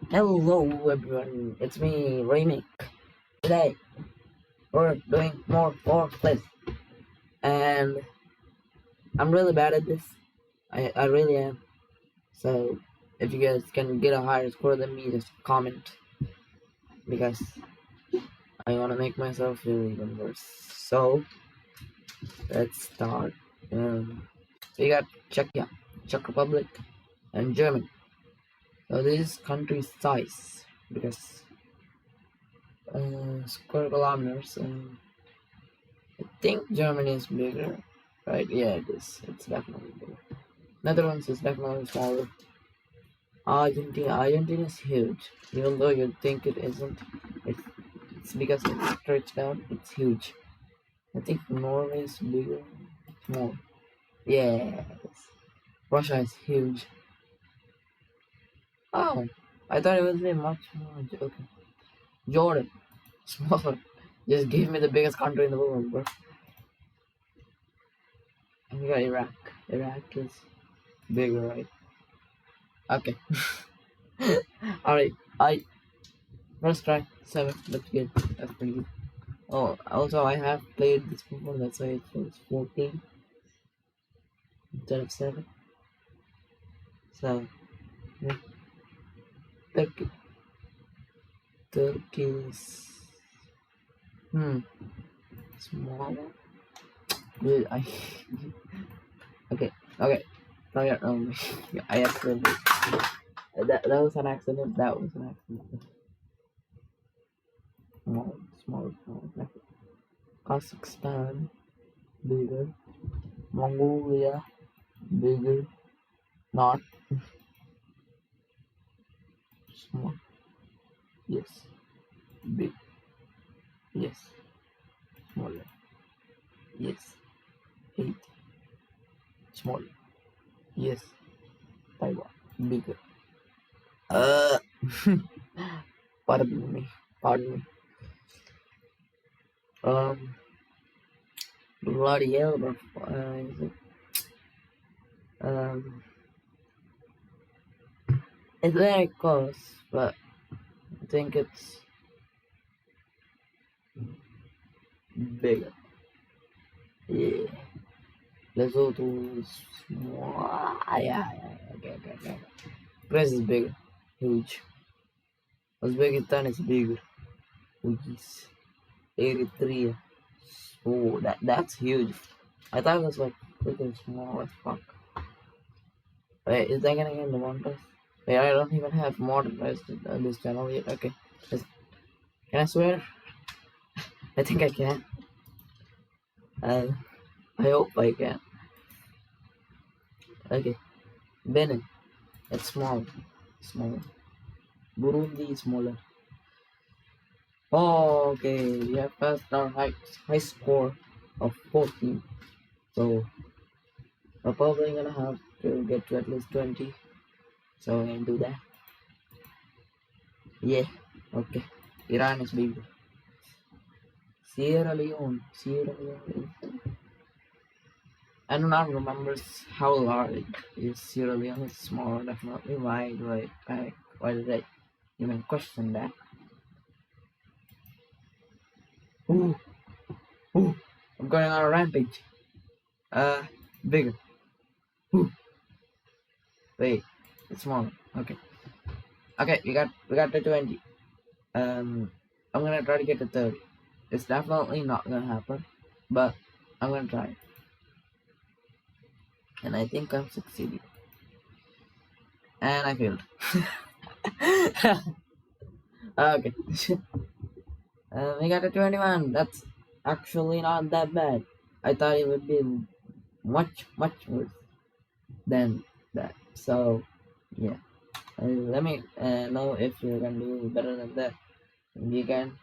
Hello everyone, it's me Remake. Today we're doing more forklifts and I'm really bad at this. I really am. So if you guys can get a higher score than me, just comment because I wanna make myself feel even worse. So let's start. We got Czechia, Czech Republic and Germany. So this is country size because square kilometers. I think Germany is bigger, right? Yeah, it is. It's definitely bigger. Netherlands is definitely smaller. Argentina is huge. Even though you think it isn't, it's, it's because it's stretched out. It's huge. I think Norway is bigger. Small. Yes. Russia is huge. Oh, I thought it would be much more. Okay. Jordan, smaller. Just give me the biggest country in the world, bro. And we got Iraq. Iraq is bigger, right? Okay. Alright, I first try 7. That's good. That's pretty good. Oh, also I have played this before. That's why it shows 14 instead of 7. So yeah, Turkey. Turkey is smaller. Dude, I okay, okay. No, yeah, yeah, I accidentally. That was an accident. That was an accident. Small. Kazakhstan, bigger. Mongolia, bigger. Not small. Yes. Big. Yes. Smaller. Yes. 8. Smaller. Yes. Taiwan. Bigger. Uh. Pardon me. Pardon me. Um. Bloody hell, bro. Is it? Um. It's very close, but I think it's bigger. Yeah. Lesotho is small. Yeah. Okay. Greece is bigger. Huge. Uzbekistan is bigger. Yes. Eritrea. Oh, that's huge. I thought it was like freaking small as fuck. Wait, is that gonna get the one test? Wait, I don't even have monetized on this channel yet. Okay. Can I swear? I think I can. Uh, I hope I can. Okay. Benin. It's small. Smaller. Burundi is smaller. Oh, okay. We have passed our high score of 14. So we're probably gonna have to get to at least 20. So we're gonna do that. Yeah. Okay. Iran is bigger. Sierra Leone. I do not remember how large is Sierra Leone. It's smaller, definitely. Why did I even question that? Ooh, I'm going on a rampage. Bigger. Ooh, wait, it's smaller. Okay, we got to 20. I'm gonna try to get to 30. It's definitely not gonna happen, but I'm gonna try. And I think I'm succeeding. And I failed. Okay. We got a 21. That's actually not that bad. I thought it would be much worse than that. So, yeah. Let me know if you can do better than that. If you can,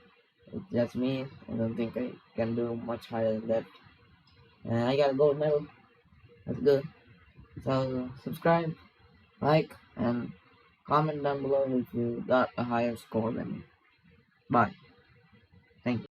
it's just me. I don't think I can do much higher than that. And I got a gold medal. That's good. So, subscribe, like, and comment down below if you got a higher score than me. Bye. Thank you.